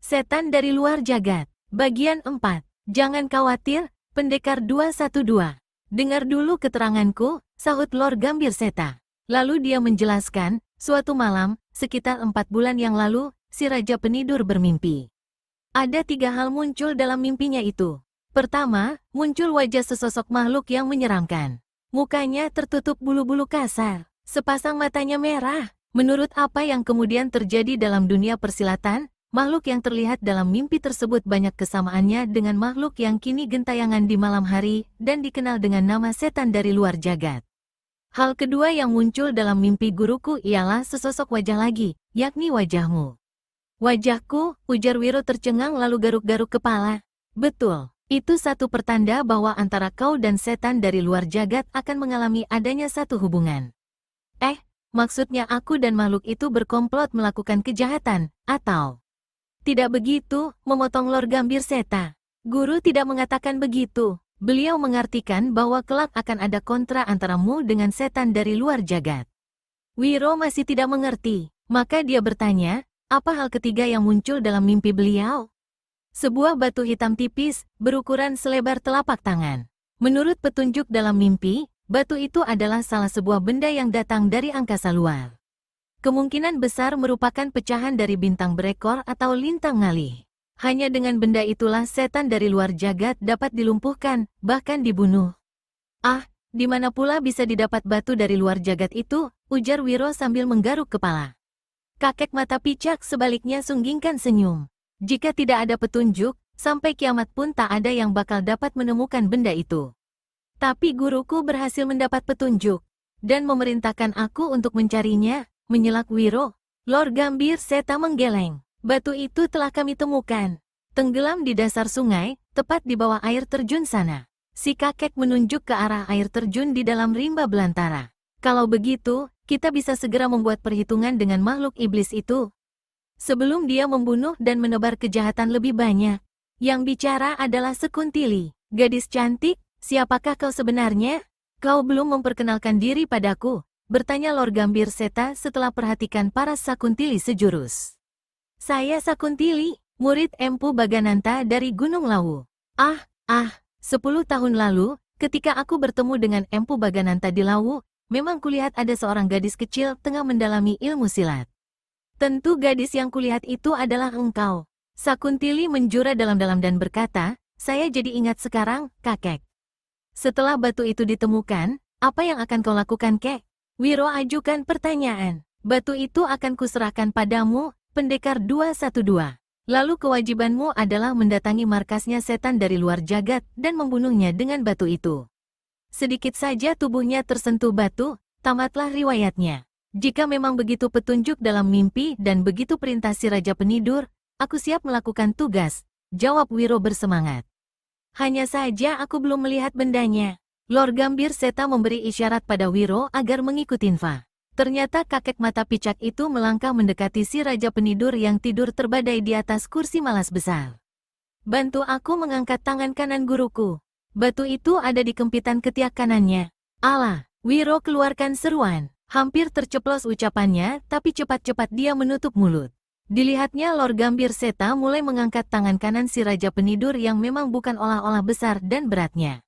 Setan dari luar jagat. Bagian 4. Jangan khawatir, Pendekar 212. Dengar dulu keteranganku, sahut Lord Gambir Seta. Lalu dia menjelaskan, suatu malam, sekitar 4 bulan yang lalu, si Raja Penidur bermimpi. Ada 3 hal muncul dalam mimpinya itu. Pertama, muncul wajah sesosok makhluk yang menyeramkan. Mukanya tertutup bulu-bulu kasar, sepasang matanya merah. Menurut apa yang kemudian terjadi dalam dunia persilatan, makhluk yang terlihat dalam mimpi tersebut banyak kesamaannya dengan makhluk yang kini gentayangan di malam hari dan dikenal dengan nama setan dari luar jagat. Hal kedua yang muncul dalam mimpi guruku ialah sesosok wajah lagi, yakni wajahmu. Wajahku, ujar Wiro tercengang lalu garuk-garuk kepala. Betul, itu satu pertanda bahwa antara kau dan setan dari luar jagat akan mengalami adanya satu hubungan. Maksudnya aku dan makhluk itu berkomplot melakukan kejahatan, atau... Tidak begitu, memotong Lord Gambir Seta. Guru tidak mengatakan begitu. Beliau mengartikan bahwa kelak akan ada kontra antaramu dengan setan dari luar jagat. Wiro masih tidak mengerti, maka dia bertanya, apa hal ketiga yang muncul dalam mimpi beliau? Sebuah batu hitam tipis, berukuran selebar telapak tangan. Menurut petunjuk dalam mimpi, batu itu adalah salah sebuah benda yang datang dari angkasa luar. Kemungkinan besar merupakan pecahan dari bintang berekor atau lintang ngalih. Hanya dengan benda itulah setan dari luar jagat dapat dilumpuhkan, bahkan dibunuh. Di mana pula bisa didapat batu dari luar jagat itu? Ujar Wiro sambil menggaruk kepala. Kakek mata picak sebaliknya sunggingkan senyum. Jika tidak ada petunjuk, sampai kiamat pun tak ada yang bakal dapat menemukan benda itu. Tapi guruku berhasil mendapat petunjuk, dan memerintahkan aku untuk mencarinya. Menyelak Wiro. Lord Gambir Seta menggeleng. Batu itu telah kami temukan. Tenggelam di dasar sungai, tepat di bawah air terjun sana. Si kakek menunjuk ke arah air terjun di dalam rimba belantara. Kalau begitu, kita bisa segera membuat perhitungan dengan makhluk iblis itu. Sebelum dia membunuh dan menebar kejahatan lebih banyak. Yang bicara adalah Sekuntili. Gadis cantik, siapakah kau sebenarnya? Kau belum memperkenalkan diri padaku. Bertanya Lord Gambir Seta setelah perhatikan paras Sakuntili sejurus. Saya Sakuntili, murid Empu Bagananta dari Gunung Lawu. 10 tahun lalu, ketika aku bertemu dengan Empu Bagananta di Lawu, memang kulihat ada seorang gadis kecil tengah mendalami ilmu silat. Tentu gadis yang kulihat itu adalah engkau. Sakuntili menjura dalam-dalam dan berkata, saya jadi ingat sekarang, kakek. Setelah batu itu ditemukan, apa yang akan kau lakukan, kek? Wiro ajukan pertanyaan. Batu itu akan kuserahkan padamu, Pendekar 212. Lalu kewajibanmu adalah mendatangi markasnya setan dari luar jagat dan membunuhnya dengan batu itu. Sedikit saja tubuhnya tersentuh batu, tamatlah riwayatnya. Jika memang begitu petunjuk dalam mimpi dan begitu perintah si Raja Penidur, aku siap melakukan tugas, jawab Wiro bersemangat. Hanya saja aku belum melihat bendanya. Lord Gambir Seta memberi isyarat pada Wiro agar mengikuti Infa. Ternyata kakek mata picak itu melangkah mendekati si Raja Penidur yang tidur terbadai di atas kursi malas besar. Bantu aku mengangkat tangan kanan guruku. Batu itu ada di kempitan ketiak kanannya. Alah, Wiro keluarkan seruan. Hampir terceplos ucapannya, tapi cepat-cepat dia menutup mulut. Dilihatnya Lord Gambir Seta mulai mengangkat tangan kanan si Raja Penidur yang memang bukan olah-olah besar dan beratnya.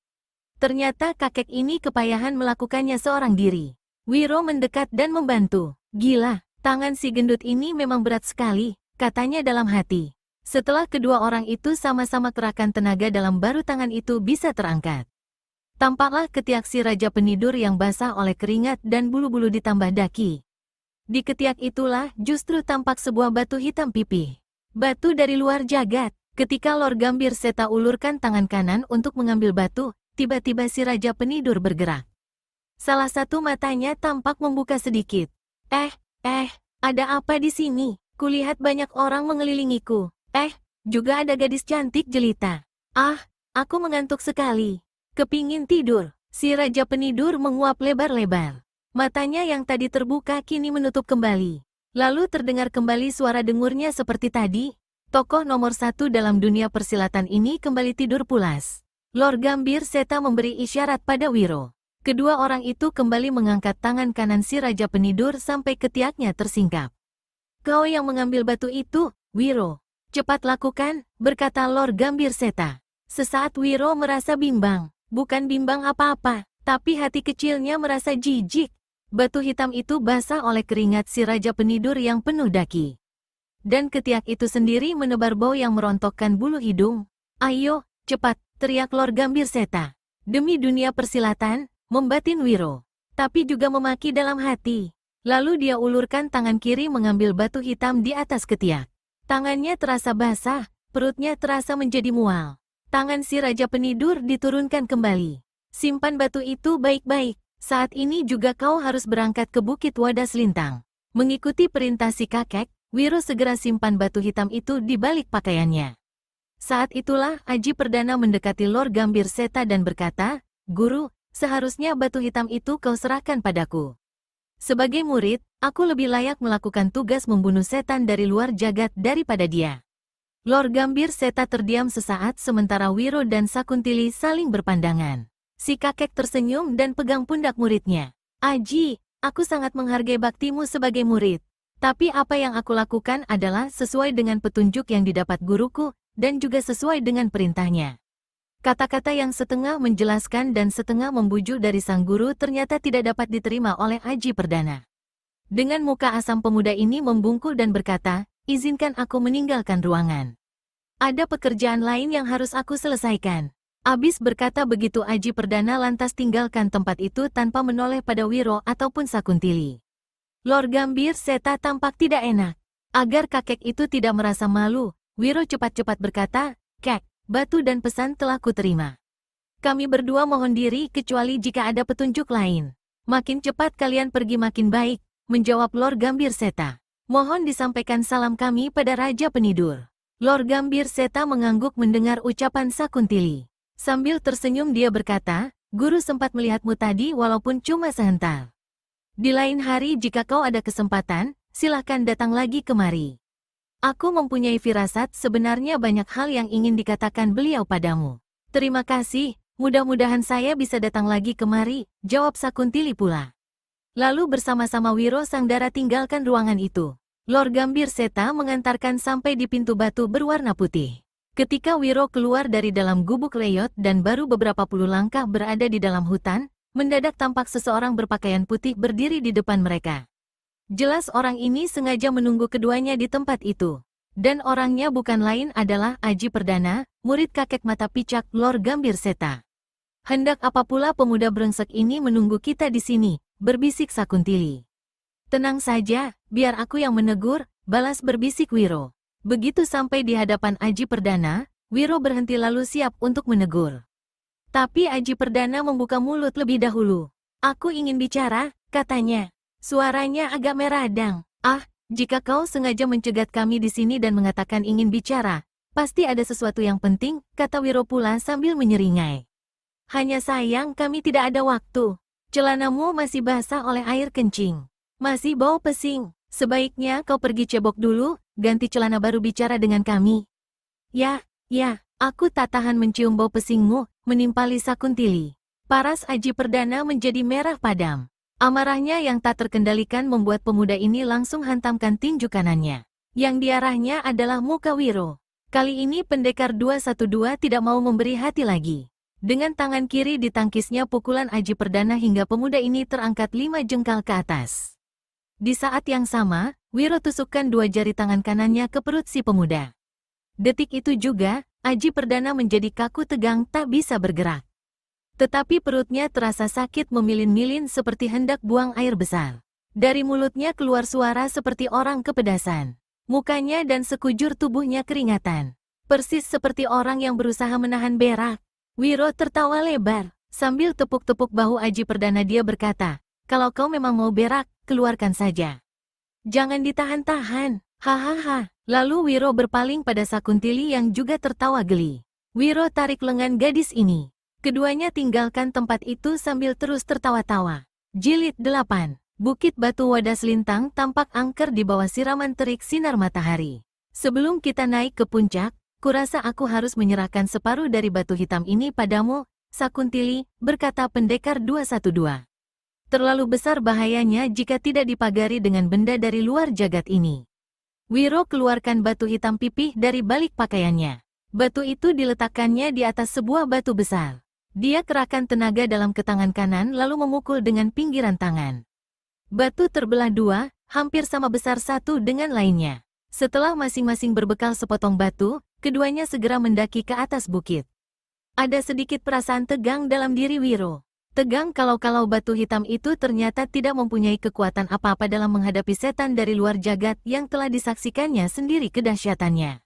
Ternyata kakek ini kepayahan melakukannya seorang diri. Wiro mendekat dan membantu. Gila, tangan si gendut ini memang berat sekali, katanya dalam hati. Setelah kedua orang itu sama-sama kerahkan tenaga dalam baru tangan itu bisa terangkat. Tampaklah ketiak si Raja Penidur yang basah oleh keringat dan bulu-bulu ditambah daki. Di ketiak itulah justru tampak sebuah batu hitam pipih. Batu dari luar jagat. Ketika Lord Gambir Seta ulurkan tangan kanan untuk mengambil batu, tiba-tiba si Raja Penidur bergerak. Salah satu matanya tampak membuka sedikit. Ada apa di sini? Kulihat banyak orang mengelilingiku. Juga ada gadis cantik jelita. Aku mengantuk sekali. Kepingin tidur. Si Raja Penidur menguap lebar-lebar. Matanya yang tadi terbuka kini menutup kembali. Lalu terdengar kembali suara dengurnya seperti tadi. Tokoh nomor 1 dalam dunia persilatan ini kembali tidur pulas. Lord Gambir Seta memberi isyarat pada Wiro. Kedua orang itu kembali mengangkat tangan kanan si Raja Penidur sampai ketiaknya tersingkap. Kau yang mengambil batu itu, Wiro. Cepat lakukan, berkata Lord Gambir Seta. Sesaat Wiro merasa bimbang. Bukan bimbang apa-apa, tapi hati kecilnya merasa jijik. Batu hitam itu basah oleh keringat si Raja Penidur yang penuh daki. Dan ketiak itu sendiri menebar bau yang merontokkan bulu hidung. Ayo, cepat, teriak Lord Gambir Seta. Demi dunia persilatan, membatin Wiro. Tapi juga memaki dalam hati. Lalu dia ulurkan tangan kiri mengambil batu hitam di atas ketiak. Tangannya terasa basah, perutnya terasa menjadi mual. Tangan si Raja Penidur diturunkan kembali. Simpan batu itu baik-baik. Saat ini juga kau harus berangkat ke Bukit Wadas Lintang. Mengikuti perintah si kakek, Wiro segera simpan batu hitam itu di balik pakaiannya. Saat itulah Aji Perdana mendekati Lord Gambir Seta dan berkata, "Guru, seharusnya batu hitam itu kau serahkan padaku. Sebagai murid, aku lebih layak melakukan tugas membunuh setan dari luar jagat daripada dia." Lord Gambir Seta terdiam sesaat sementara Wiro dan Sakuntili saling berpandangan. Si kakek tersenyum dan pegang pundak muridnya. "Aji, aku sangat menghargai baktimu sebagai murid. Tapi apa yang aku lakukan adalah sesuai dengan petunjuk yang didapat guruku, dan juga sesuai dengan perintahnya." Kata-kata yang setengah menjelaskan dan setengah membujuk dari sang guru ternyata tidak dapat diterima oleh Aji Perdana. Dengan muka asam pemuda ini membungkuk dan berkata, "Izinkan aku meninggalkan ruangan. Ada pekerjaan lain yang harus aku selesaikan." Abis berkata begitu Aji Perdana lantas tinggalkan tempat itu tanpa menoleh pada Wiro ataupun Sakuntili. Lord Gambir Seta tampak tidak enak. Agar kakek itu tidak merasa malu, Wiro cepat-cepat berkata, "Kek, batu dan pesan telah kuterima. Kami berdua mohon diri kecuali jika ada petunjuk lain. Makin cepat kalian pergi makin baik," menjawab Lord Gambir Seta. "Mohon disampaikan salam kami pada Raja Penidur." Lord Gambir Seta mengangguk mendengar ucapan Sakuntili. Sambil tersenyum dia berkata, "Guru sempat melihatmu tadi walaupun cuma sehentak. Di lain hari jika kau ada kesempatan, silahkan datang lagi kemari. Aku mempunyai firasat sebenarnya banyak hal yang ingin dikatakan beliau padamu." "Terima kasih, mudah-mudahan saya bisa datang lagi kemari," jawab Sakuntili pula. Lalu bersama-sama Wiro Sangdara tinggalkan ruangan itu. Lord Gambir Seta mengantarkan sampai di pintu batu berwarna putih. Ketika Wiro keluar dari dalam gubuk leyot dan baru beberapa puluh langkah berada di dalam hutan, mendadak tampak seseorang berpakaian putih berdiri di depan mereka. Jelas orang ini sengaja menunggu keduanya di tempat itu. Dan orangnya bukan lain adalah Aji Perdana, murid kakek mata picak Lord Gambir Seta. "Hendak apa pula pemuda brengsek ini menunggu kita di sini?" berbisik Sakuntili. "Tenang saja, biar aku yang menegur," balas berbisik Wiro. Begitu sampai di hadapan Aji Perdana, Wiro berhenti lalu siap untuk menegur. Tapi Aji Perdana membuka mulut lebih dahulu. "Aku ingin bicara," katanya. Suaranya agak meradang. "Ah, jika kau sengaja mencegat kami di sini dan mengatakan ingin bicara, pasti ada sesuatu yang penting," kata Wiro pula sambil menyeringai. "Hanya sayang kami tidak ada waktu. Celanamu masih basah oleh air kencing. Masih bau pesing. Sebaiknya kau pergi cebok dulu, ganti celana baru bicara dengan kami." Ya, aku tak tahan mencium bau pesingmu," menimpali Sakuntili. Paras Aji Perdana menjadi merah padam. Amarahnya yang tak terkendalikan membuat pemuda ini langsung hantamkan tinju kanannya. Yang diarahnya adalah muka Wiro. Kali ini pendekar 212 tidak mau memberi hati lagi. Dengan tangan kiri ditangkisnya pukulan Aji Perdana hingga pemuda ini terangkat 5 jengkal ke atas. Di saat yang sama, Wiro tusukkan 2 jari tangan kanannya ke perut si pemuda. Detik itu juga, Aji Perdana menjadi kaku tegang tak bisa bergerak. Tetapi perutnya terasa sakit memilin-milin seperti hendak buang air besar. Dari mulutnya keluar suara seperti orang kepedasan. Mukanya dan sekujur tubuhnya keringatan. Persis seperti orang yang berusaha menahan berak. Wiro tertawa lebar. Sambil tepuk-tepuk bahu Aji Perdana dia berkata, "Kalau kau memang mau berak, keluarkan saja. Jangan ditahan-tahan." Hahaha. Lalu Wiro berpaling pada Sakuntili yang juga tertawa geli. Wiro tarik lengan gadis ini. Keduanya tinggalkan tempat itu sambil terus tertawa-tawa. Jilid 8. Bukit Batu Wadas Lintang tampak angker di bawah siraman terik sinar matahari. "Sebelum kita naik ke puncak, kurasa aku harus menyerahkan separuh dari batu hitam ini padamu, Sakuntili," berkata pendekar 212. "Terlalu besar bahayanya jika tidak dipagari dengan benda dari luar jagat ini. Wiro keluarkan batu hitam pipih dari balik pakaiannya. Batu itu diletakkannya di atas sebuah batu besar. Dia kerahkan tenaga dalam ke tangan kanan lalu memukul dengan pinggiran tangan. Batu terbelah dua, hampir sama besar satu dengan lainnya. Setelah masing-masing berbekal sepotong batu, keduanya segera mendaki ke atas bukit. Ada sedikit perasaan tegang dalam diri Wiro. Tegang kalau batu hitam itu ternyata tidak mempunyai kekuatan apa-apa dalam menghadapi setan dari luar jagat yang telah disaksikannya sendiri kedahsyatannya.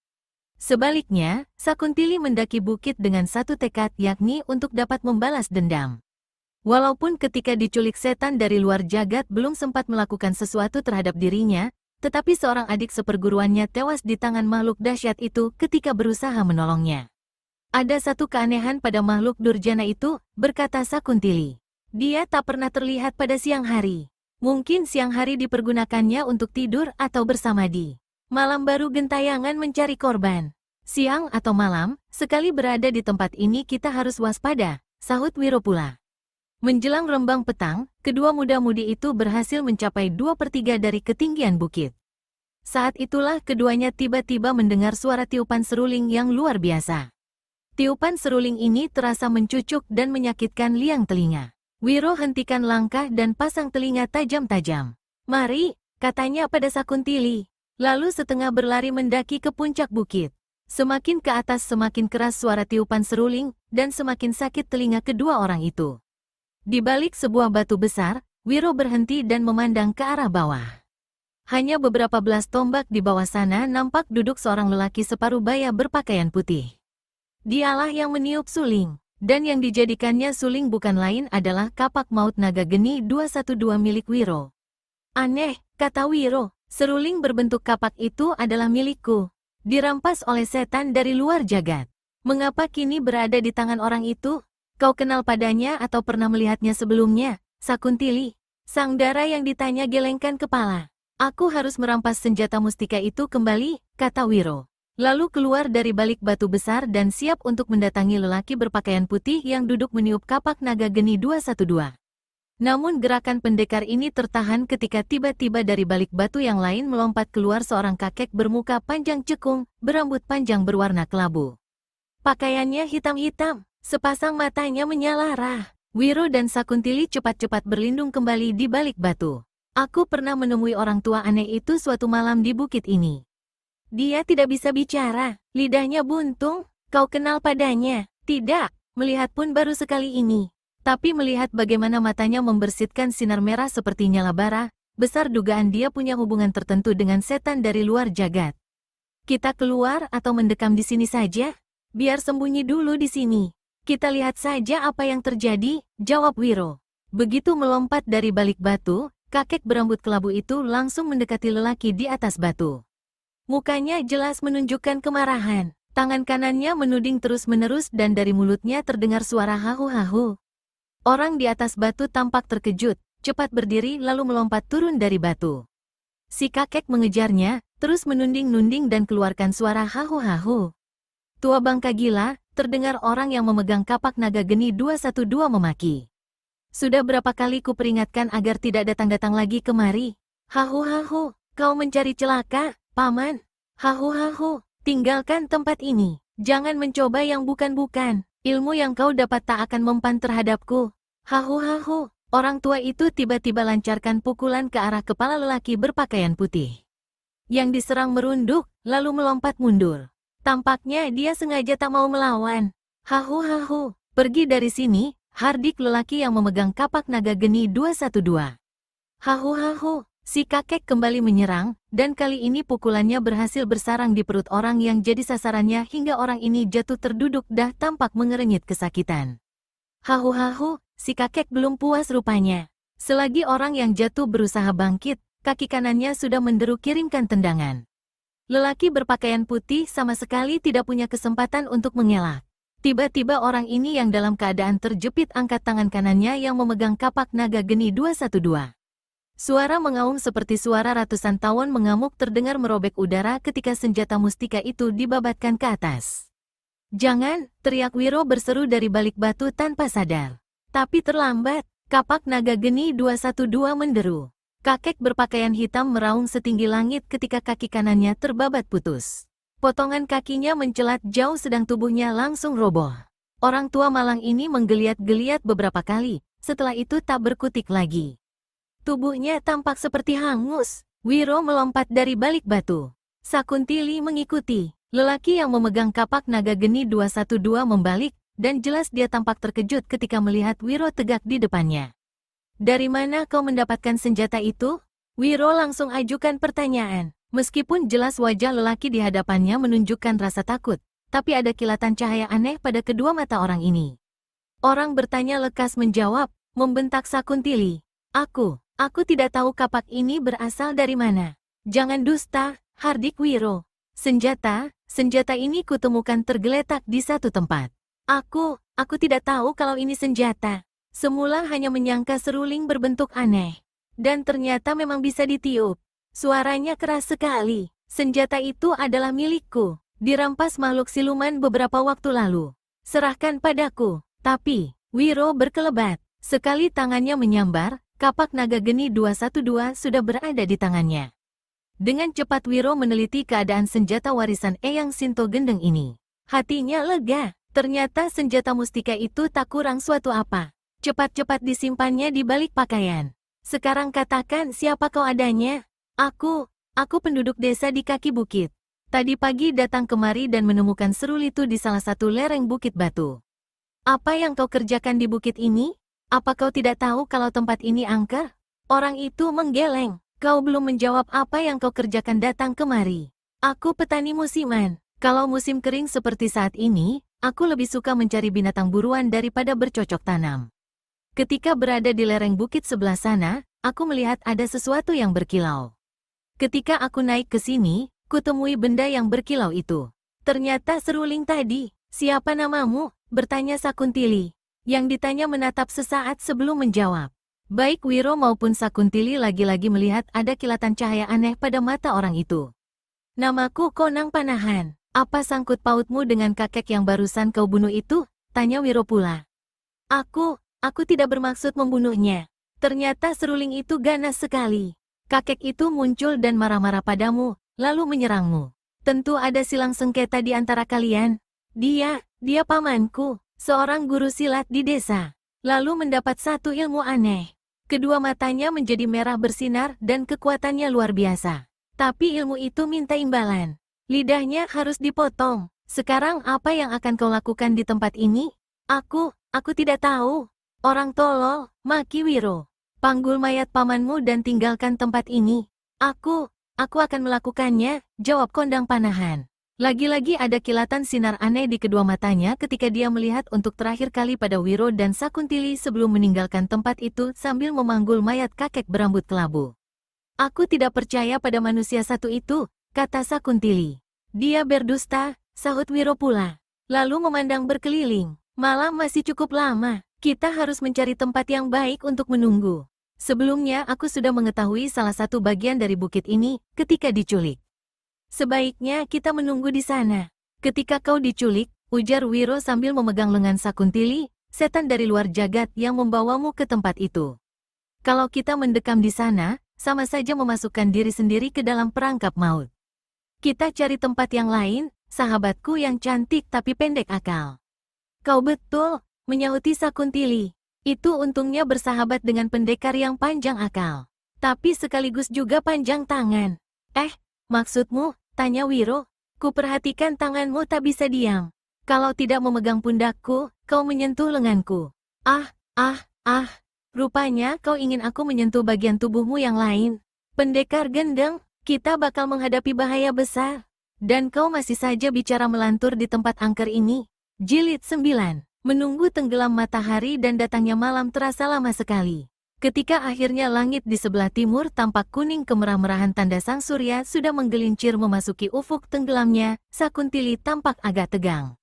Sebaliknya, Sakuntili mendaki bukit dengan satu tekad, yakni untuk dapat membalas dendam. Walaupun ketika diculik setan dari luar jagat belum sempat melakukan sesuatu terhadap dirinya, tetapi seorang adik seperguruannya tewas di tangan makhluk dahsyat itu ketika berusaha menolongnya. Ada satu keanehan pada makhluk durjana itu, berkata Sakuntili. Dia tak pernah terlihat pada siang hari. Mungkin siang hari dipergunakannya untuk tidur atau bersamadi. Malam baru gentayangan mencari korban. Siang atau malam, sekali berada di tempat ini kita harus waspada, sahut Wiro pula. Menjelang rembang petang, kedua muda-mudi itu berhasil mencapai 2/3 dari ketinggian bukit. Saat itulah keduanya tiba-tiba mendengar suara tiupan seruling yang luar biasa. Tiupan seruling ini terasa mencucuk dan menyakitkan liang telinga. Wiro hentikan langkah dan pasang telinga tajam-tajam. Mari, katanya pada Sakuntili. Lalu setengah berlari mendaki ke puncak bukit. Semakin ke atas semakin keras suara tiupan seruling, dan semakin sakit telinga kedua orang itu. Di balik sebuah batu besar, Wiro berhenti dan memandang ke arah bawah. Hanya beberapa belas tombak di bawah sana nampak duduk seorang lelaki separuh baya berpakaian putih. Dialah yang meniup suling, dan yang dijadikannya suling bukan lain adalah kapak maut naga geni 212 milik Wiro. Aneh, kata Wiro. Seruling berbentuk kapak itu adalah milikku. Dirampas oleh setan dari luar jagat. Mengapa kini berada di tangan orang itu? Kau kenal padanya atau pernah melihatnya sebelumnya? Sakuntili. Sang dara yang ditanya gelengkan kepala. Aku harus merampas senjata mustika itu kembali, kata Wiro. Lalu keluar dari balik batu besar dan siap untuk mendatangi lelaki berpakaian putih yang duduk meniup kapak naga geni 212. Namun gerakan pendekar ini tertahan ketika tiba-tiba dari balik batu yang lain melompat keluar seorang kakek bermuka panjang cekung, berambut panjang berwarna kelabu. Pakaiannya hitam-hitam, sepasang matanya menyala. Wiro dan Sakuntili cepat-cepat berlindung kembali di balik batu. Aku pernah menemui orang tua aneh itu suatu malam di bukit ini. Dia tidak bisa bicara, lidahnya buntung. Kau kenal padanya? Tidak, melihat pun baru sekali ini. Tapi melihat bagaimana matanya membersitkan sinar merah seperti nyala bara, besar dugaan dia punya hubungan tertentu dengan setan dari luar jagat. Kita keluar atau mendekam di sini saja? Biar sembunyi dulu di sini. Kita lihat saja apa yang terjadi, jawab Wiro. Begitu melompat dari balik batu, kakek berambut kelabu itu langsung mendekati lelaki di atas batu. Mukanya jelas menunjukkan kemarahan. Tangan kanannya menuding terus-menerus dan dari mulutnya terdengar suara hahu-hahu. Orang di atas batu tampak terkejut, cepat berdiri lalu melompat turun dari batu. Si kakek mengejarnya, terus menunding-nunding dan keluarkan suara hahu-hahu. Tua bangka gila, terdengar orang yang memegang kapak naga geni 212 memaki. Sudah berapa kali ku peringatkan agar tidak datang-datang lagi kemari. Hahu-hahu, kau mencari celaka, paman. Hahu-hahu, tinggalkan tempat ini. Jangan mencoba yang bukan-bukan. Ilmu yang kau dapat tak akan mempan terhadapku. Hahu-hahu, orang tua itu tiba-tiba lancarkan pukulan ke arah kepala lelaki berpakaian putih. Yang diserang merunduk, lalu melompat mundur. Tampaknya dia sengaja tak mau melawan. Hahu-hahu, pergi dari sini, hardik lelaki yang memegang kapak naga geni 212. Hahu-hahu, si kakek kembali menyerang, dan kali ini pukulannya berhasil bersarang di perut orang yang jadi sasarannya hingga orang ini jatuh terduduk dah tampak mengerenyit kesakitan. Hahu-hahu, si kakek belum puas rupanya. Selagi orang yang jatuh berusaha bangkit, kaki kanannya sudah menderu kirimkan tendangan. Lelaki berpakaian putih sama sekali tidak punya kesempatan untuk mengelak. Tiba-tiba orang ini yang dalam keadaan terjepit angkat tangan kanannya yang memegang kapak naga geni 212. Suara mengaum seperti suara ratusan tawon mengamuk terdengar merobek udara ketika senjata mustika itu dibabatkan ke atas. Jangan, teriak Wiro berseru dari balik batu tanpa sadar. Tapi terlambat, kapak naga geni 212 menderu. Kakek berpakaian hitam meraung setinggi langit ketika kaki kanannya terbabat putus. Potongan kakinya mencelat jauh sedang tubuhnya langsung roboh. Orang tua malang ini menggeliat-geliat beberapa kali, setelah itu tak berkutik lagi. Tubuhnya tampak seperti hangus. Wiro melompat dari balik batu. Sakuntili mengikuti. Lelaki yang memegang kapak naga geni 212 membalik, dan jelas dia tampak terkejut ketika melihat Wiro tegak di depannya. Dari mana kau mendapatkan senjata itu? Wiro langsung ajukan pertanyaan. Meskipun jelas wajah lelaki di hadapannya menunjukkan rasa takut, tapi ada kilatan cahaya aneh pada kedua mata orang ini. Orang bertanya lekas menjawab, membentak Sakuntili. Aku tidak tahu kapak ini berasal dari mana. Jangan dusta, hardik Wiro. Senjata ini kutemukan tergeletak di satu tempat. Aku tidak tahu kalau ini senjata. Semula hanya menyangka seruling berbentuk aneh. Dan ternyata memang bisa ditiup. Suaranya keras sekali. Senjata itu adalah milikku. Dirampas makhluk siluman beberapa waktu lalu. Serahkan padaku. Tapi, Wiro berkelebat. Sekali tangannya menyambar, kapak naga geni 212 sudah berada di tangannya. Dengan cepat Wiro meneliti keadaan senjata warisan Eyang Sinto Gendeng ini. Hatinya lega. Ternyata senjata mustika itu tak kurang suatu apa. Cepat-cepat disimpannya di balik pakaian. Sekarang katakan siapa kau adanya? Aku penduduk desa di kaki bukit. Tadi pagi datang kemari dan menemukan serul itu di salah satu lereng bukit batu. Apa yang kau kerjakan di bukit ini? Apa kau tidak tahu kalau tempat ini angker? Orang itu menggeleng. Kau belum menjawab apa yang kau kerjakan datang kemari. Aku petani musiman. Kalau musim kering seperti saat ini, aku lebih suka mencari binatang buruan daripada bercocok tanam. Ketika berada di lereng bukit sebelah sana, aku melihat ada sesuatu yang berkilau. Ketika aku naik ke sini, kutemui benda yang berkilau itu. Ternyata seruling tadi. Siapa namamu? Bertanya Sakuntili. Yang ditanya menatap sesaat sebelum menjawab. Baik Wiro maupun Sakuntili lagi-lagi melihat ada kilatan cahaya aneh pada mata orang itu. Namaku Konang Panahan. Apa sangkut pautmu dengan kakek yang barusan kau bunuh itu? Tanya Wiro pula. Aku tidak bermaksud membunuhnya. Ternyata seruling itu ganas sekali. Kakek itu muncul dan marah-marah padamu, lalu menyerangmu. Tentu ada silang sengketa di antara kalian. Dia pamanku, seorang guru silat di desa. Lalu mendapat satu ilmu aneh. Kedua matanya menjadi merah bersinar dan kekuatannya luar biasa. Tapi ilmu itu minta imbalan. Lidahnya harus dipotong. Sekarang apa yang akan kau lakukan di tempat ini? Aku tidak tahu. Orang tolol, maki Wiro. Panggul mayat pamanmu dan tinggalkan tempat ini. Aku akan melakukannya, jawab Kondang Panahan. Lagi-lagi ada kilatan sinar aneh di kedua matanya ketika dia melihat untuk terakhir kali pada Wiro dan Sakuntili sebelum meninggalkan tempat itu sambil memanggul mayat kakek berambut kelabu. Aku tidak percaya pada manusia satu itu, kata Sakuntili. Dia berdusta, sahut Wiro pula. Lalu memandang berkeliling. Malam masih cukup lama, kita harus mencari tempat yang baik untuk menunggu. Sebelumnya aku sudah mengetahui salah satu bagian dari bukit ini ketika diculik. Sebaiknya kita menunggu di sana. Ketika kau diculik, ujar Wiro sambil memegang lengan Sakuntili, setan dari luar jagat yang membawamu ke tempat itu. Kalau kita mendekam di sana, sama saja memasukkan diri sendiri ke dalam perangkap maut. Kita cari tempat yang lain, sahabatku yang cantik tapi pendek akal. Kau betul, menyahuti Sakuntili. Itu untungnya bersahabat dengan pendekar yang panjang akal. Tapi sekaligus juga panjang tangan. Maksudmu? Tanya Wiro. Kuperhatikan tanganmu tak bisa diam. Kalau tidak memegang pundakku, kau menyentuh lenganku. Rupanya kau ingin aku menyentuh bagian tubuhmu yang lain. Pendekar gendeng, kita bakal menghadapi bahaya besar. Dan kau masih saja bicara melantur di tempat angker ini. Jilid 9. Menunggu tenggelam matahari dan datangnya malam terasa lama sekali. Ketika akhirnya langit di sebelah timur tampak kuning kemerah-merahan tanda sang surya sudah menggelincir memasuki ufuk tenggelamnya, Sakuntili tampak agak tegang.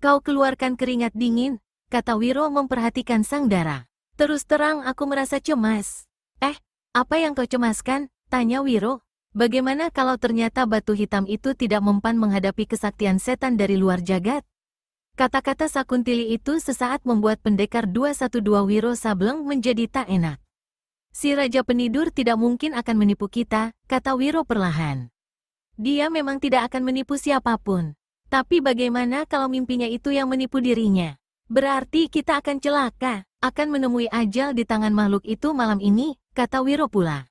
Kau keluarkan keringat dingin, kata Wiro memperhatikan sang dara. Terus terang aku merasa cemas. Apa yang kau cemaskan? Tanya Wiro. Bagaimana kalau ternyata batu hitam itu tidak mempan menghadapi kesaktian setan dari luar jagat? Kata-kata Sakuntili itu sesaat membuat pendekar 212 Wiro Sableng menjadi tak enak. Si Raja Penidur tidak mungkin akan menipu kita, kata Wiro perlahan. Dia memang tidak akan menipu siapapun. Tapi bagaimana kalau mimpinya itu yang menipu dirinya? Berarti kita akan celaka, akan menemui ajal di tangan makhluk itu malam ini, kata Wiro pula.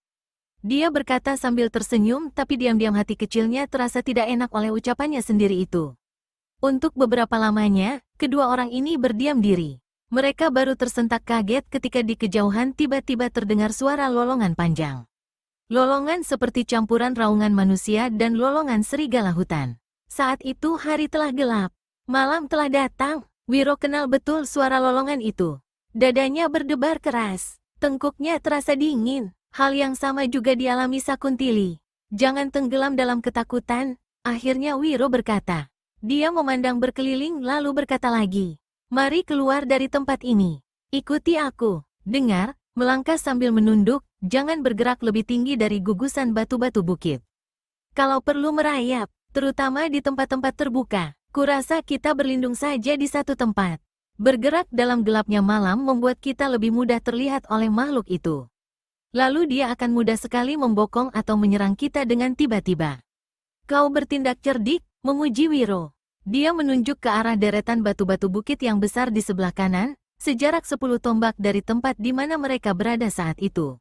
Dia berkata sambil tersenyum, tapi diam-diam hati kecilnya terasa tidak enak oleh ucapannya sendiri itu. Untuk beberapa lamanya, kedua orang ini berdiam diri. Mereka baru tersentak kaget ketika di kejauhan tiba-tiba terdengar suara lolongan panjang. Lolongan seperti campuran raungan manusia dan lolongan serigala hutan. Saat itu hari telah gelap. Malam telah datang. Wiro kenal betul suara lolongan itu. Dadanya berdebar keras. Tengkuknya terasa dingin. Hal yang sama juga dialami Sakuntili. Jangan tenggelam dalam ketakutan, akhirnya Wiro berkata. Dia memandang berkeliling lalu berkata lagi. Mari keluar dari tempat ini. Ikuti aku. Dengar, melangkah sambil menunduk, jangan bergerak lebih tinggi dari gugusan batu-batu bukit. Kalau perlu merayap, terutama di tempat-tempat terbuka. Kurasa kita berlindung saja di satu tempat. Bergerak dalam gelapnya malam membuat kita lebih mudah terlihat oleh makhluk itu. Lalu dia akan mudah sekali membokong atau menyerang kita dengan tiba-tiba. Kau bertindak cerdik, memuji Wiro. Dia menunjuk ke arah deretan batu-batu bukit yang besar di sebelah kanan, sejarak 10 tombak dari tempat di mana mereka berada saat itu.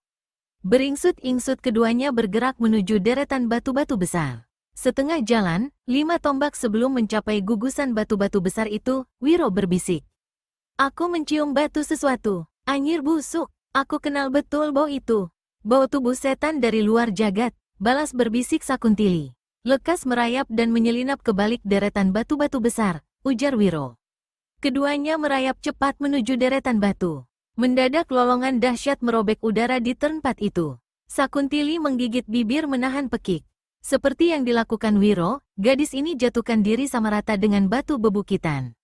Beringsut-ingsut keduanya bergerak menuju deretan batu-batu besar. Setengah jalan, 5 tombak sebelum mencapai gugusan batu-batu besar itu, Wiro berbisik. Aku mencium batu sesuatu, anyir busuk, aku kenal betul bau itu. Bau tubuh setan dari luar jagat, balas berbisik Sakuntili. Lekas merayap dan menyelinap ke balik deretan batu-batu besar, ujar Wiro. Keduanya merayap cepat menuju deretan batu. Mendadak lolongan dahsyat merobek udara di tempat itu. Sakuntili menggigit bibir menahan pekik. Seperti yang dilakukan Wiro, gadis ini jatuhkan diri sama rata dengan batu bebukitan.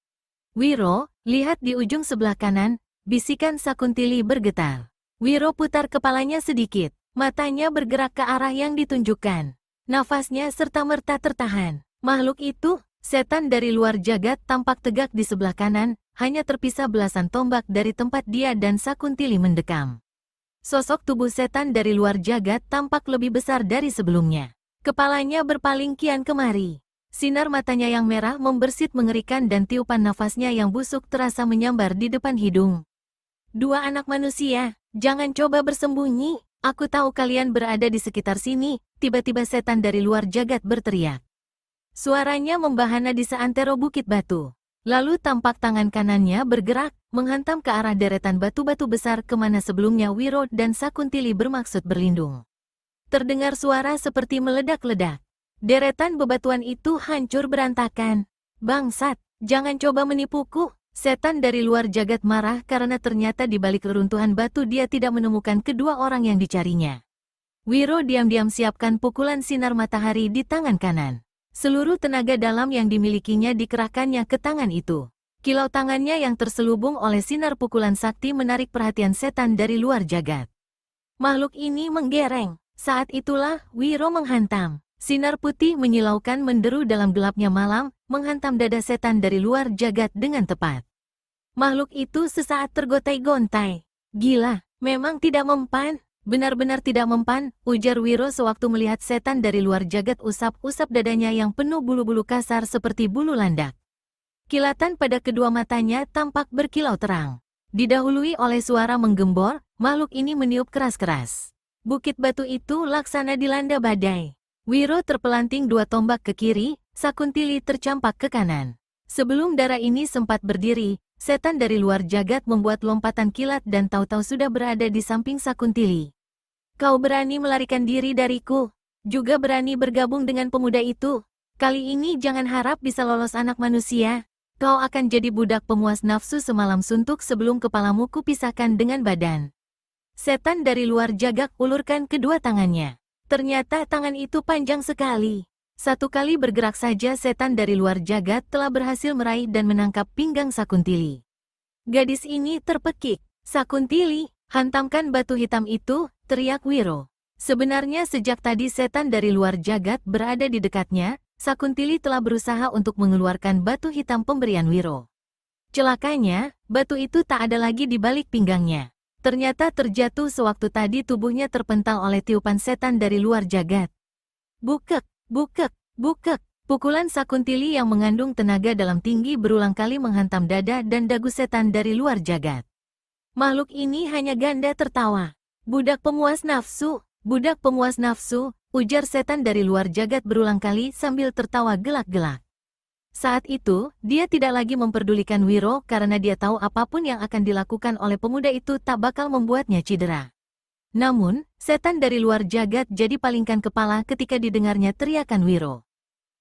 Wiro, lihat di ujung sebelah kanan, bisikan Sakuntili bergetar. Wiro putar kepalanya sedikit, matanya bergerak ke arah yang ditunjukkan. Nafasnya serta-merta tertahan. Makhluk itu, setan dari luar jagat tampak tegak di sebelah kanan, hanya terpisah belasan tombak dari tempat dia dan Sakuntili mendekam. Sosok tubuh setan dari luar jagat tampak lebih besar dari sebelumnya. Kepalanya berpaling kian kemari. Sinar matanya yang merah membersit mengerikan dan tiupan nafasnya yang busuk terasa menyambar di depan hidung. Dua anak manusia, jangan coba bersembunyi. Aku tahu kalian berada di sekitar sini. Tiba-tiba setan dari luar jagat berteriak. Suaranya membahana di seantero bukit batu. Lalu tampak tangan kanannya bergerak, menghantam ke arah deretan batu-batu besar kemana sebelumnya Wiro dan Sakuntili bermaksud berlindung. Terdengar suara seperti meledak-ledak. Deretan bebatuan itu hancur berantakan. Bangsat, jangan coba menipuku. Setan dari luar jagat marah karena ternyata di balik reruntuhan batu dia tidak menemukan kedua orang yang dicarinya. Wiro diam-diam siapkan pukulan sinar matahari di tangan kanan. Seluruh tenaga dalam yang dimilikinya dikerahkannya ke tangan itu. Kilau tangannya yang terselubung oleh sinar pukulan sakti menarik perhatian setan dari luar jagat. Makhluk ini menggereng. Saat itulah Wiro menghantam. Sinar putih menyilaukan menderu dalam gelapnya malam, menghantam dada setan dari luar jagat dengan tepat. Makhluk itu sesaat tergotai-gontai. Gila, memang tidak mempan. Benar-benar tidak mempan, ujar Wiro sewaktu melihat setan dari luar jagat usap-usap dadanya yang penuh bulu-bulu kasar seperti bulu landak. Kilatan pada kedua matanya tampak berkilau terang. Didahului oleh suara menggembor, makhluk ini meniup keras-keras. Bukit batu itu laksana dilanda badai. Wiro terpelanting 2 tombak ke kiri, Sakuntili tercampak ke kanan. Sebelum darah ini sempat berdiri, setan dari luar jagat membuat lompatan kilat dan tahu-tahu sudah berada di samping Sakuntili. Kau berani melarikan diri dariku, juga berani bergabung dengan pemuda itu. Kali ini jangan harap bisa lolos anak manusia. Kau akan jadi budak pemuas nafsu semalam suntuk sebelum kepalamu kupisahkan dengan badan. Setan dari luar jagat ulurkan kedua tangannya. Ternyata tangan itu panjang sekali. Satu kali bergerak saja setan dari luar jagat telah berhasil meraih dan menangkap pinggang Sakuntili. Gadis ini terpekik. Sakuntili, hantamkan batu hitam itu, teriak Wiro. Sebenarnya sejak tadi setan dari luar jagat berada di dekatnya, Sakuntili telah berusaha untuk mengeluarkan batu hitam pemberian Wiro. Celakanya, batu itu tak ada lagi di balik pinggangnya. ternyata terjatuh sewaktu tadi tubuhnya terpental oleh tiupan setan dari luar jagat. Bukek, bukek, bukek. Pukulan Sakuntili yang mengandung tenaga dalam tinggi berulang kali menghantam dada dan dagu setan dari luar jagat. Makhluk ini hanya ganda tertawa. Budak pemuas nafsu, budak pemuas nafsu, ujar setan dari luar jagat berulang kali sambil tertawa gelak-gelak. Saat itu, dia tidak lagi memperdulikan Wiro karena dia tahu apapun yang akan dilakukan oleh pemuda itu tak bakal membuatnya cedera. Namun, setan dari luar jagat jadi palingkan kepala ketika didengarnya teriakan Wiro.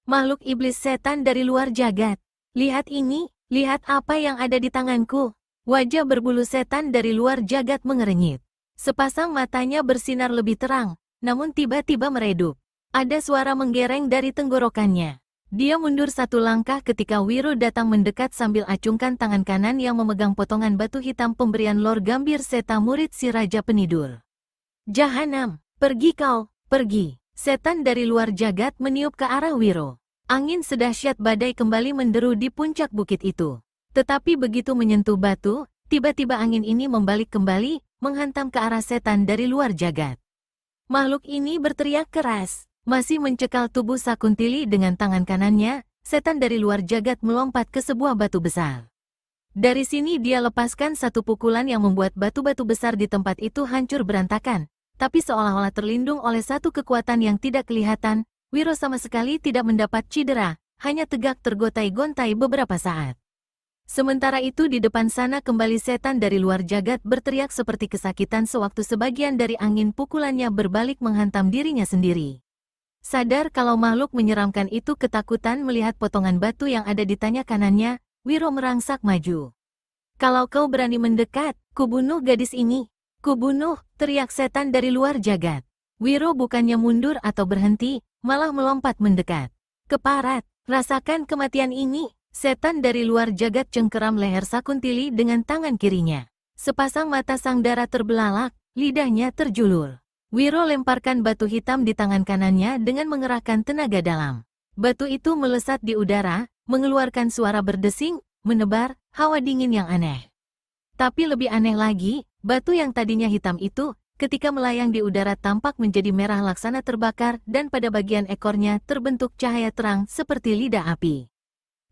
Makhluk iblis setan dari luar jagat. Lihat ini, lihat apa yang ada di tanganku. Wajah berbulu setan dari luar jagat mengernyit. Sepasang matanya bersinar lebih terang, namun tiba-tiba meredup. Ada suara menggereng dari tenggorokannya. Dia mundur satu langkah ketika Wiro datang mendekat sambil acungkan tangan kanan yang memegang potongan batu hitam pemberian Lord Gambir Seta murid si Raja Penidur. Jahanam, pergi kau, pergi. Setan dari luar jagat meniup ke arah Wiro. Angin sedahsyat badai kembali menderu di puncak bukit itu. Tetapi begitu menyentuh batu, tiba-tiba angin ini membalik kembali, menghantam ke arah setan dari luar jagat. Makhluk ini berteriak keras, masih mencekal tubuh Sakuntili dengan tangan kanannya, setan dari luar jagat melompat ke sebuah batu besar. Dari sini dia lepaskan satu pukulan yang membuat batu-batu besar di tempat itu hancur berantakan. Tapi seolah-olah terlindung oleh satu kekuatan yang tidak kelihatan, Wiro sama sekali tidak mendapat cedera, hanya tegak tergotai-gontai beberapa saat. Sementara itu di depan sana kembali setan dari luar jagat berteriak seperti kesakitan sewaktu sebagian dari angin pukulannya berbalik menghantam dirinya sendiri. Sadar kalau makhluk menyeramkan itu ketakutan melihat potongan batu yang ada di tanya kanannya, Wiro merangsak maju. Kalau kau berani mendekat, kubunuh gadis ini. Kubunuh, teriak setan dari luar jagat. Wiro bukannya mundur atau berhenti, malah melompat mendekat. Keparat, rasakan kematian ini. Setan dari luar jagat cengkeram leher Sakuntili dengan tangan kirinya. Sepasang mata sang dara terbelalak, lidahnya terjulur. Wiro lemparkan batu hitam di tangan kanannya dengan mengerahkan tenaga dalam. Batu itu melesat di udara, mengeluarkan suara berdesing, menebar, hawa dingin yang aneh. Tapi lebih aneh lagi, batu yang tadinya hitam itu, ketika melayang di udara tampak menjadi merah laksana terbakar dan pada bagian ekornya terbentuk cahaya terang seperti lidah api.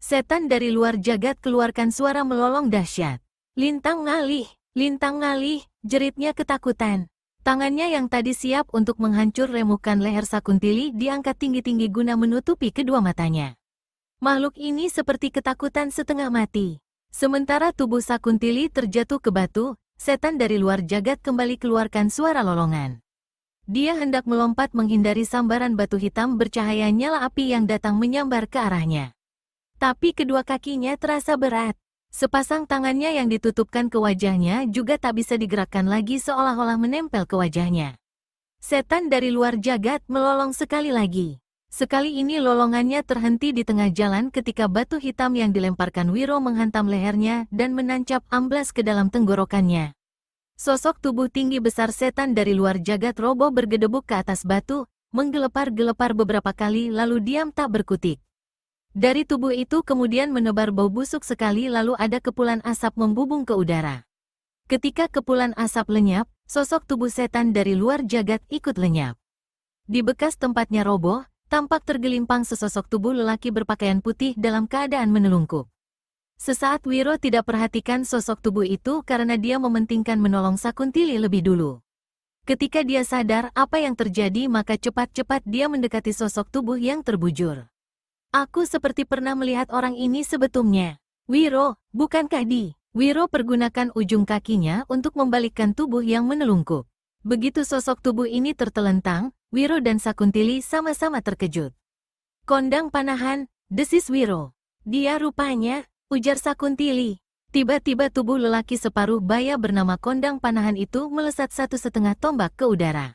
Setan dari luar jagat keluarkan suara melolong dahsyat. Lintang ngalih, jeritnya ketakutan. Tangannya yang tadi siap untuk menghancur remukkan leher Sakuntili diangkat tinggi-tinggi guna menutupi kedua matanya. Makhluk ini seperti ketakutan setengah mati. Sementara tubuh Sakuntili terjatuh ke batu, setan dari luar jagat kembali keluarkan suara lolongan. Dia hendak melompat menghindari sambaran batu hitam bercahaya nyala api yang datang menyambar ke arahnya. Tapi kedua kakinya terasa berat. Sepasang tangannya yang ditutupkan ke wajahnya juga tak bisa digerakkan lagi seolah-olah menempel ke wajahnya. Setan dari luar jagat melolong sekali lagi. Sekali ini lolongannya terhenti di tengah jalan ketika batu hitam yang dilemparkan Wiro menghantam lehernya dan menancap amblas ke dalam tenggorokannya. Sosok tubuh tinggi besar setan dari luar jagat roboh bergedebuk ke atas batu, menggelepar-gelepar beberapa kali lalu diam tak berkutik. Dari tubuh itu kemudian menebar bau busuk sekali lalu ada kepulan asap membubung ke udara. Ketika kepulan asap lenyap, sosok tubuh setan dari luar jagat ikut lenyap. Di bekas tempatnya roboh, tampak tergelimpang sesosok tubuh lelaki berpakaian putih dalam keadaan menelungkup. Sesaat Wiro tidak perhatikan sosok tubuh itu karena dia mementingkan menolong Sakuntili lebih dulu. Ketika dia sadar apa yang terjadi maka cepat-cepat dia mendekati sosok tubuh yang terbujur. Aku seperti pernah melihat orang ini sebetulnya. Wiro, bukankah di? Wiro pergunakan ujung kakinya untuk membalikkan tubuh yang menelungkup. Begitu sosok tubuh ini tertelentang, Wiro dan Sakuntili sama-sama terkejut. Kondang panahan, desis Wiro. Dia rupanya, ujar Sakuntili. Tiba-tiba tubuh lelaki separuh baya bernama Kondang panahan itu melesat 1,5 tombak ke udara.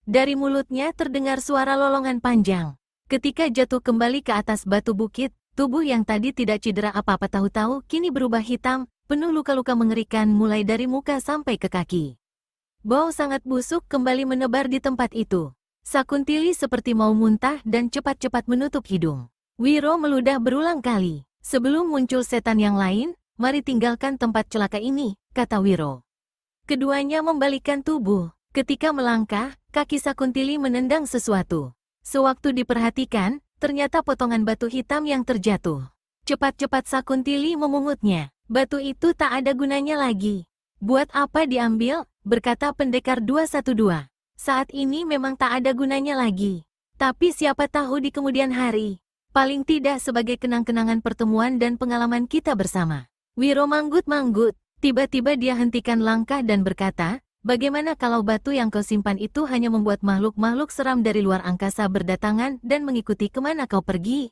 Dari mulutnya terdengar suara lolongan panjang. Ketika jatuh kembali ke atas batu bukit, tubuh yang tadi tidak cedera apa-apa tahu-tahu kini berubah hitam, penuh luka-luka mengerikan mulai dari muka sampai ke kaki. Bau sangat busuk kembali menebar di tempat itu. Sakuntili seperti mau muntah dan cepat-cepat menutup hidung. Wiro meludah berulang kali. Sebelum muncul setan yang lain, mari tinggalkan tempat celaka ini, kata Wiro. Keduanya membalikkan tubuh. Ketika melangkah, kaki Sakuntili menendang sesuatu. Sewaktu diperhatikan, ternyata potongan batu hitam yang terjatuh. Cepat-cepat Sakuntili memungutnya. Batu itu tak ada gunanya lagi. Buat apa diambil? Berkata pendekar 212. Saat ini memang tak ada gunanya lagi. Tapi siapa tahu di kemudian hari. Paling tidak sebagai kenang-kenangan pertemuan dan pengalaman kita bersama. Wiro manggut-manggut. Tiba-tiba dia hentikan langkah dan berkata, bagaimana kalau batu yang kau simpan itu hanya membuat makhluk-makhluk seram dari luar angkasa berdatangan dan mengikuti kemana kau pergi?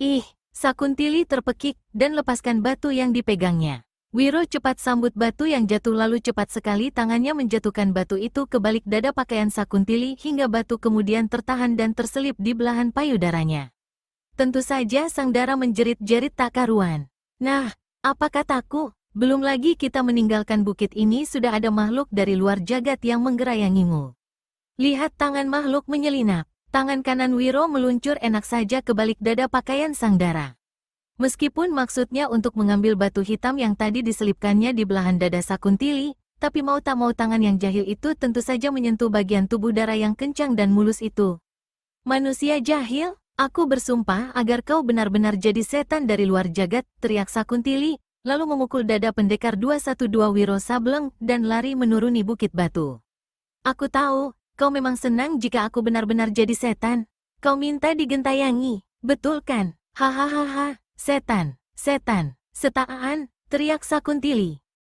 Ih, Sakuntili terpekik dan lepaskan batu yang dipegangnya. Wiro cepat sambut batu yang jatuh lalu cepat sekali tangannya menjatuhkan batu itu ke balik dada pakaian Sakuntili hingga batu kemudian tertahan dan terselip di belahan payudaranya. Tentu saja sang dara menjerit-jerit tak karuan. Nah, apa kataku? Belum lagi kita meninggalkan bukit ini sudah ada makhluk dari luar jagat yang menggerayangimu. Lihat tangan makhluk menyelinap. Tangan kanan Wiro meluncur enak saja ke balik dada pakaian sang dara. Meskipun maksudnya untuk mengambil batu hitam yang tadi diselipkannya di belahan dada Sakuntili, tapi mau tak mau tangan yang jahil itu tentu saja menyentuh bagian tubuh dara yang kencang dan mulus itu. Manusia jahil, aku bersumpah agar kau benar-benar jadi setan dari luar jagat, teriak Sakuntili. Lalu memukul dada pendekar 212 Wiro Sableng dan lari menuruni bukit batu. Aku tahu, kau memang senang jika aku benar-benar jadi setan. Kau minta digentayangi, betul kan? Hahaha, setan, setan, setaan, teriak Sakuntili.